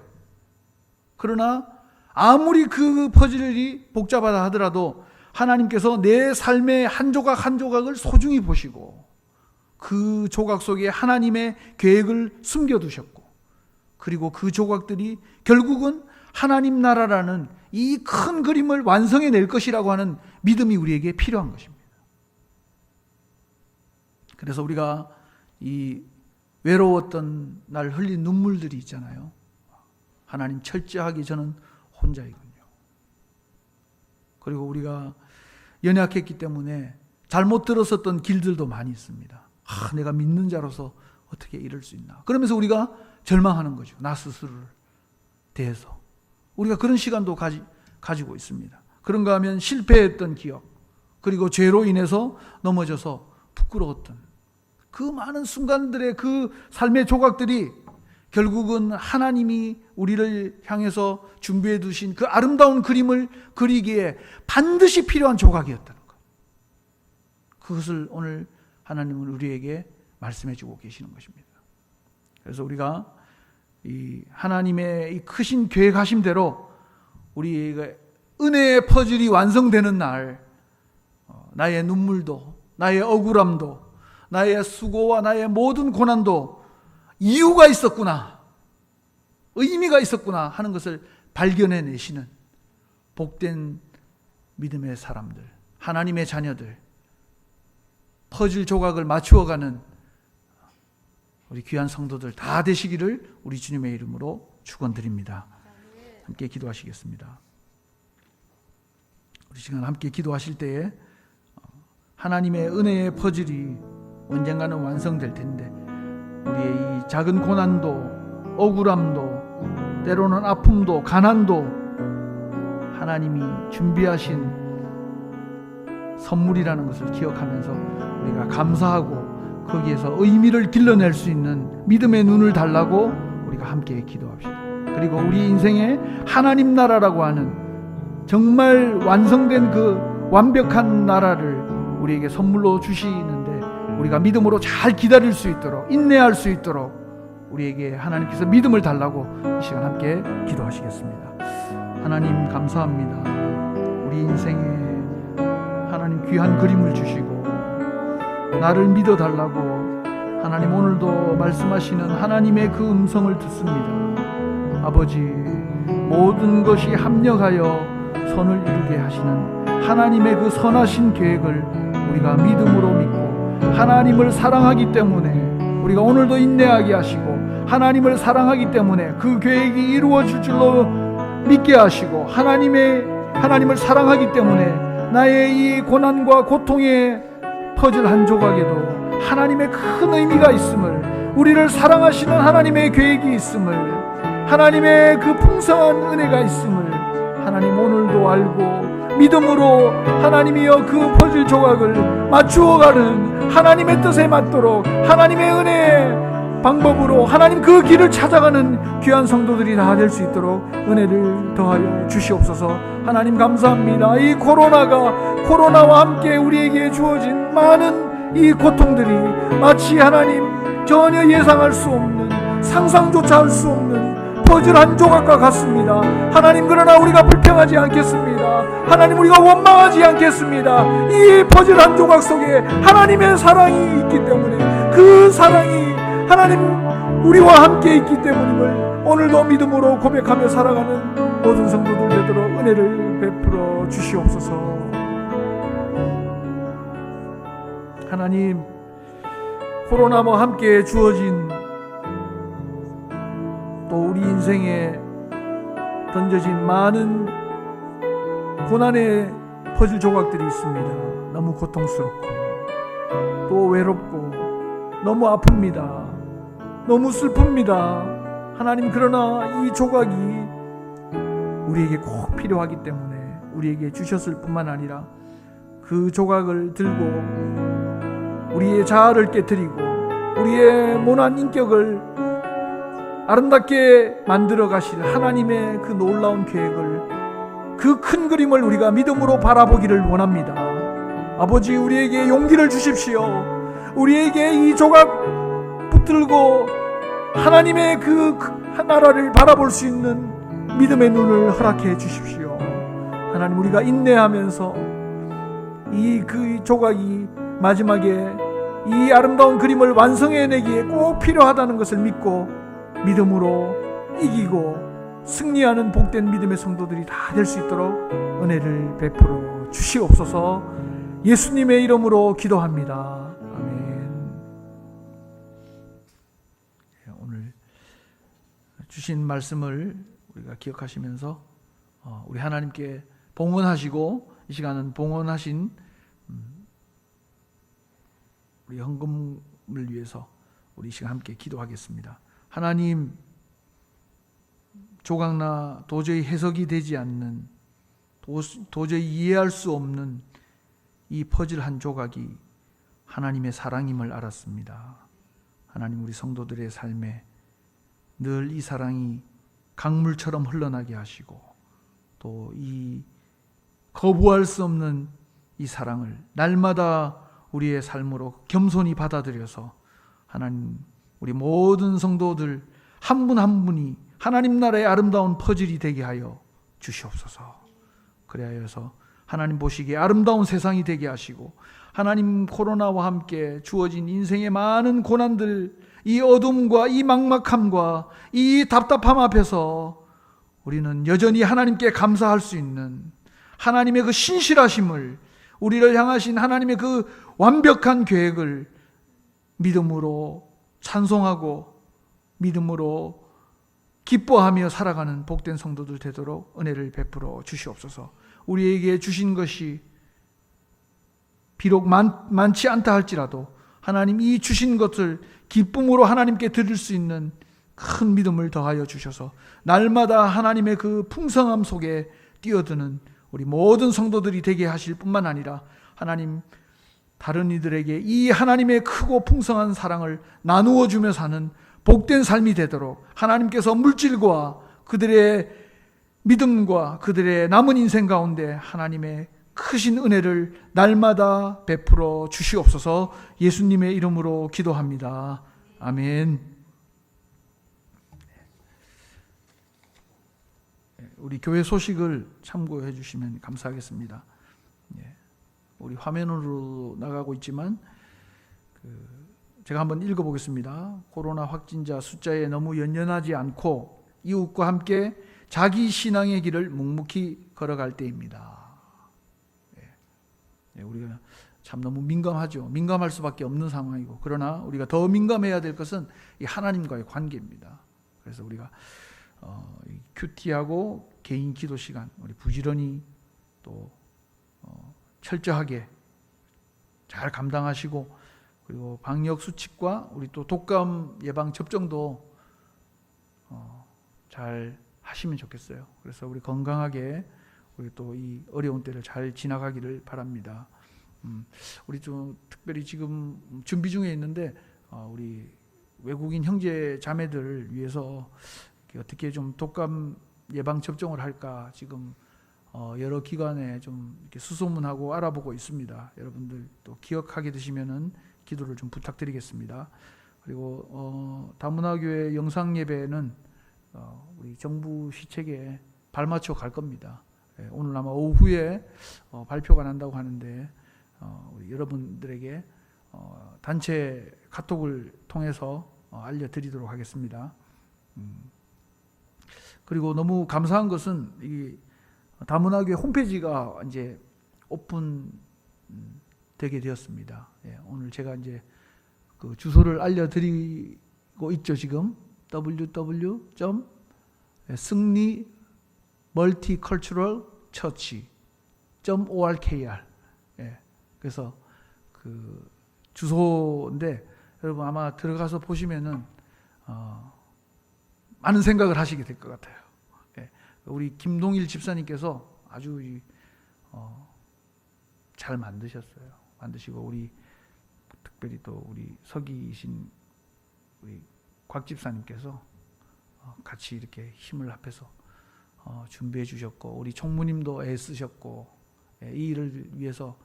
S3: 그러나 아무리 그 퍼즐이 복잡하다 하더라도 하나님께서 내 삶의 한 조각 한 조각을 소중히 보시고 그 조각 속에 하나님의 계획을 숨겨두셨고, 그리고 그 조각들이 결국은 하나님 나라라는 이 큰 그림을 완성해 낼 것이라고 하는 믿음이 우리에게 필요한 것입니다. 그래서 우리가 이 외로웠던 날 흘린 눈물들이 있잖아요. 하나님 철저하게 저는 혼자이군요. 그리고 우리가 연약했기 때문에 잘못 들었었던 길들도 많이 있습니다. 내가 믿는 자로서 어떻게 이럴 수 있나. 그러면서 우리가 절망하는 거죠. 나 스스로를 대해서. 우리가 그런 시간도 가지고 있습니다. 그런가 하면 실패했던 기억, 그리고 죄로 인해서 넘어져서 부끄러웠던 그 많은 순간들의 그 삶의 조각들이 결국은 하나님이 우리를 향해서 준비해 두신 그 아름다운 그림을 그리기에 반드시 필요한 조각이었다는 것. 그것을 오늘 하나님은 우리에게 말씀해 주고 계시는 것입니다. 그래서 우리가 이 하나님의 이 크신 계획하심대로 우리가 은혜의 퍼즐이 완성되는 날, 나의 눈물도, 나의 억울함도, 나의 수고와 나의 모든 고난도 이유가 있었구나, 의미가 있었구나 하는 것을 발견해내시는 복된 믿음의 사람들, 하나님의 자녀들, 퍼즐 조각을 맞추어가는 우리 귀한 성도들 다 되시기를 우리 주님의 이름으로 축원드립니다. 함께 기도하시겠습니다. 우리 시간 함께 기도하실 때에 하나님의 은혜의 퍼즐이 언젠가는 완성될 텐데 우리의 이 작은 고난도, 억울함도, 때로는 아픔도, 가난도 하나님이 준비하신 선물이라는 것을 기억하면서 우리가 감사하고 거기에서 의미를 길러낼 수 있는 믿음의 눈을 달라고 우리가 함께 기도합시다. 그리고 우리 인생에 하나님 나라라고 하는 정말 완성된 그 완벽한 나라를 우리에게 선물로 주시는데 우리가 믿음으로 잘 기다릴 수 있도록, 인내할 수 있도록 우리에게 하나님께서 믿음을 달라고 이 시간 함께 기도하시겠습니다. 하나님 감사합니다. 우리 인생에 하나님 귀한 그림을 주시고 나를 믿어달라고 하나님 오늘도 말씀하시는 하나님의 그 음성을 듣습니다. 아버지, 모든 것이 합력하여 선을 이루게 하시는 하나님의 그 선하신 계획을 우리가 믿음으로 믿고 하나님을 사랑하기 때문에 우리가 오늘도 인내하게 하시고 하나님을 사랑하기 때문에 그 계획이 이루어질 줄로 믿게 하시고 하나님을 사랑하기 때문에 나의 이 고난과 고통의 퍼즐 한 조각에도 하나님의 큰 의미가 있음을, 우리를 사랑하시는 하나님의 계획이 있음을, 하나님의 그 풍성한 은혜가 있음을 하나님 오늘도 알고 믿음으로 하나님이여 그 퍼즐 조각을 맞추어가는 하나님의 뜻에 맞도록 하나님의 은혜의 방법으로 하나님 그 길을 찾아가는 귀한 성도들이 다 될 수 있도록 은혜를 더하여 주시옵소서. 하나님 감사합니다. 이 코로나와 함께 우리에게 주어진 많은 이 고통들이 마치 하나님 전혀 예상할 수 없는, 상상조차 할 수 없는 퍼즐 한 조각과 같습니다. 하나님, 그러나 우리가 불평하지 않겠습니다. 하나님, 우리가 원망하지 않겠습니다. 이 퍼즐 한 조각 속에 하나님의 사랑이 있기 때문에, 그 사랑이 하나님 우리와 함께 있기 때문임을 오늘도 믿음으로 고백하며 살아가는 모든 성도들 되도록 은혜를 베풀어 주시옵소서. 하나님, 코로나와 함께 주어진 또 우리 인생에 던져진 많은 고난의 퍼즐 조각들이 있습니다. 너무 고통스럽고 또 외롭고 너무 아픕니다. 너무 슬픕니다. 하나님, 그러나 이 조각이 우리에게 꼭 필요하기 때문에 우리에게 주셨을 뿐만 아니라 그 조각을 들고 우리의 자아를 깨뜨리고 우리의 모난 인격을 아름답게 만들어 가실 하나님의 그 놀라운 계획을, 그 큰 그림을 우리가 믿음으로 바라보기를 원합니다. 아버지, 우리에게 용기를 주십시오. 우리에게 이 조각 붙들고 하나님의 그 나라를 바라볼 수 있는 믿음의 눈을 허락해 주십시오. 하나님, 우리가 인내하면서 그 조각이 마지막에 이 아름다운 그림을 완성해내기에 꼭 필요하다는 것을 믿고 믿음으로 이기고 승리하는 복된 믿음의 성도들이 다 될 수 있도록 은혜를 베풀어 주시옵소서. 예수님의 이름으로 기도합니다. 아멘. 오늘 주신 말씀을 우리가 기억하시면서 우리 하나님께 봉헌하시고, 이 시간은 봉헌하신 우리 헌금을 위해서 우리 이 시간 함께 기도하겠습니다. 하나님, 조각나 도저히 해석이 되지 않는, 도저히 이해할 수 없는 이 퍼즐 한 조각이 하나님의 사랑임을 알았습니다. 하나님, 우리 성도들의 삶에 늘 이 사랑이 강물처럼 흘러나게 하시고, 또 이 거부할 수 없는 이 사랑을 날마다 우리의 삶으로 겸손히 받아들여서 하나님, 우리 모든 성도들 한 분 한 분이 하나님 나라의 아름다운 퍼즐이 되게 하여 주시옵소서. 그래서 하나님 보시기에 아름다운 세상이 되게 하시고, 하나님, 코로나와 함께 주어진 인생의 많은 고난들, 이 어둠과 이 막막함과 이 답답함 앞에서 우리는 여전히 하나님께 감사할 수 있는 하나님의 그 신실하심을, 우리를 향하신 하나님의 그 완벽한 계획을 믿음으로 찬송하고 믿음으로 기뻐하며 살아가는 복된 성도들 되도록 은혜를 베풀어 주시옵소서. 우리에게 주신 것이 비록 많지 않다 할지라도 하나님, 이 주신 것을 기쁨으로 하나님께 드릴 수 있는 큰 믿음을 더하여 주셔서 날마다 하나님의 그 풍성함 속에 뛰어드는 우리 모든 성도들이 되게 하실 뿐만 아니라, 하나님, 다른 이들에게 이 하나님의 크고 풍성한 사랑을 나누어 주며 사는 복된 삶이 되도록 하나님께서 물질과 그들의 믿음과 그들의 남은 인생 가운데 하나님의 크신 은혜를 날마다 베풀어 주시옵소서. 예수님의 이름으로 기도합니다. 아멘. 우리 교회 소식을 참고해 주시면 감사하겠습니다. 우리 화면으로 나가고 있지만 제가 한번 읽어보겠습니다. 코로나 확진자 숫자에 너무 연연하지 않고 이웃과 함께 자기 신앙의 길을 묵묵히 걸어갈 때입니다. 우리가 참 너무 민감하죠. 민감할 수밖에 없는 상황이고, 그러나 우리가 더 민감해야 될 것은 이 하나님과의 관계입니다. 그래서 우리가 큐티하고 개인 기도 시간 우리 부지런히 또 철저하게 잘 감당하시고, 그리고 방역 수칙과 우리 또 독감 예방 접종도 잘 하시면 좋겠어요. 그래서 우리 건강하게 우리 또 이 어려운 때를 잘 지나가기를 바랍니다. 우리 좀 특별히 지금 준비 중에 있는데 우리 외국인 형제 자매들을 위해서 어떻게 좀 독감 예방 접종을 할까 지금 여러 기관에 좀 이렇게 수소문하고 알아보고 있습니다. 여러분들 또 기억하게 되시면은 기도를 좀 부탁드리겠습니다. 그리고 다문화교회 영상 예배는 우리 정부 시책에 발맞춰 갈 겁니다. 오늘 아마 오후에 발표가 난다고 하는데 우리 여러분들에게 단체 카톡을 통해서 알려드리도록 하겠습니다. 그리고 너무 감사한 것은 이 다문화교회 홈페이지가 이제 오픈 되게 되었습니다. 오늘 제가 이제 그 주소를 알려드리고 있죠. 지금 www.승리멀티컬처럴처치.orkr. 그래서 그 주소인데 여러분 아마 들어가서 보시면은 많은 생각을 하시게 될 것 같아요. 우리 김동일 집사님께서 아주 잘 만드시고 우리 특별히 또 우리 서기이신 우리 곽 집사님께서 같이 이렇게 힘을 합해서 준비해 주셨고 우리 총무님도 애쓰셨고 이 일을 위해서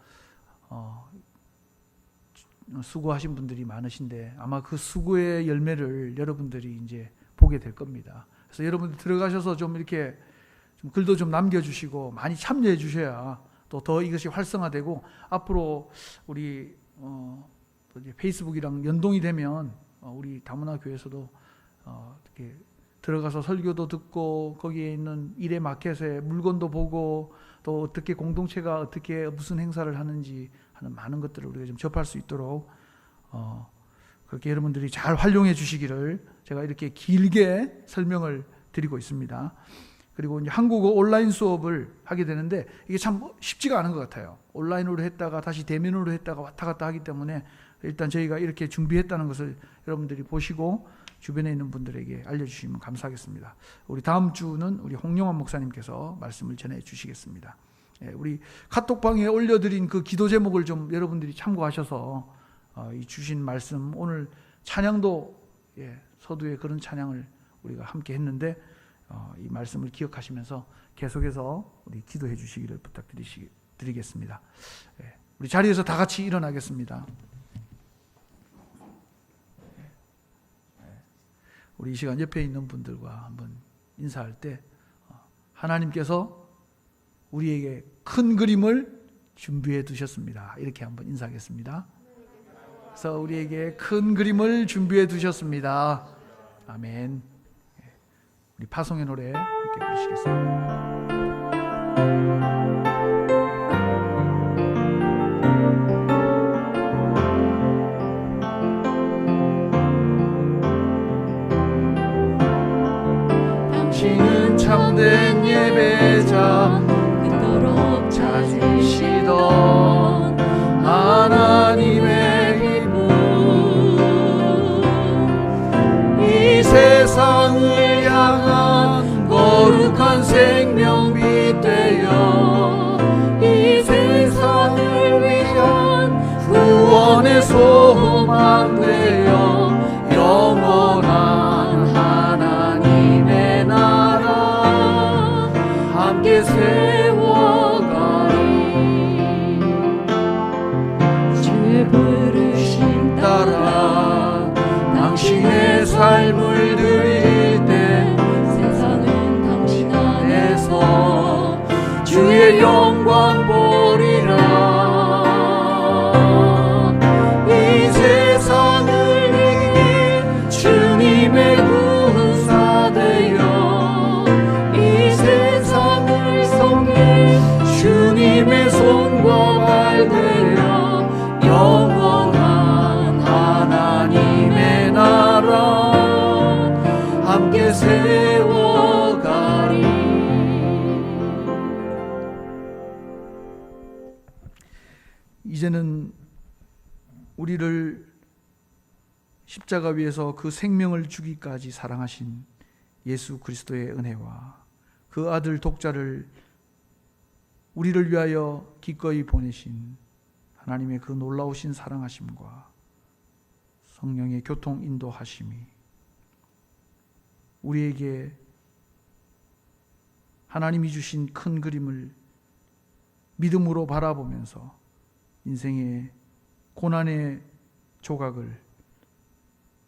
S3: 수고하신 분들이 많으신데 아마 그 수고의 열매를 여러분들이 이제 보게 될 겁니다. 그래서 여러분들 들어가셔서 좀 이렇게 좀 글도 좀 남겨주시고 많이 참여해 주셔야 또 더 이것이 활성화되고 앞으로 우리 페이스북이랑 연동이 되면 우리 다문화 교회에서도 이렇게 들어가서 설교도 듣고 거기에 있는 일의 마켓에 물건도 보고 또 어떻게 공동체가 어떻게 무슨 행사를 하는지 하는 많은 것들을 우리가 좀 접할 수 있도록 그렇게 여러분들이 잘 활용해 주시기를 제가 이렇게 길게 설명을 드리고 있습니다. 그리고 이제 한국어 온라인 수업을 하게 되는데 이게 참 쉽지가 않은 것 같아요. 온라인으로 했다가 다시 대면으로 했다가 왔다 갔다 하기 때문에 일단 저희가 이렇게 준비했다는 것을 여러분들이 보시고 주변에 있는 분들에게 알려주시면 감사하겠습니다. 우리 다음 주는 우리 홍용환 목사님께서 말씀을 전해 주시겠습니다. 우리 카톡방에 올려드린 그 기도 제목을 좀 여러분들이 참고하셔서 이 주신 말씀 오늘 찬양도 서두에 그런 찬양을 우리가 함께 했는데 이 말씀을 기억하시면서 계속해서 우리 기도해 주시기를 부탁드리겠습니다. 우리 자리에서 다 같이 일어나겠습니다. 우리 이 시간 옆에 있는 분들과 한번 인사할 때 하나님께서 우리에게 큰 그림을 준비해 두셨습니다. 이렇게 한번 인사하겠습니다. 그래서 우리에게 큰 그림을 준비해 두셨습니다. 아멘. 우리 파송의 노래 함께 부르시겠습니다. 당신은 참된 예배자 그토록 찾으시던 하나님의 기쁨 이 세상을 향한 거룩한 생명빛 되어 이 세상을 위한 구원의 소망 되어 영원한 하나님의 나라 함께 세워가리 주의 부르심 따라 당신의 삶을 드릴 때 세상은 당신 안에서 주의 영광 보리라 이 세상을 이길 주님의 군사 되어 이 세상을 섬길 주님의 손과 발 되어 영원한 하나님의 나라 함께 세워가리. 이제는 우리를 십자가 위에서 그 생명을 주기까지 사랑하신 예수 그리스도의 은혜와 그 아들 독자를 우리를 위하여 기꺼이 보내신 하나님의 그 놀라우신 사랑하심과 성령의 교통 인도하심이 우리에게 하나님이 주신 큰 그림을 믿음으로 바라보면서 인생의 고난의 조각을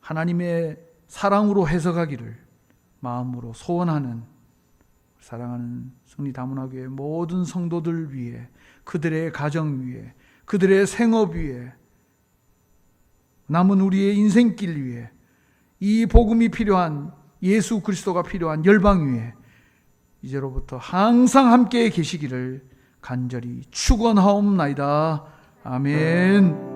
S3: 하나님의 사랑으로 해석하기를 마음으로 소원하는 사랑하는 승리 다문화교회 모든 성도들 위해, 그들의 가정 위에, 그들의 생업 위에, 남은 우리의 인생길 위에, 이 복음이 필요한, 예수 그리스도가 필요한 열방 위에 이제로부터 항상 함께 계시기를 간절히 축원하옵나이다. 아멘.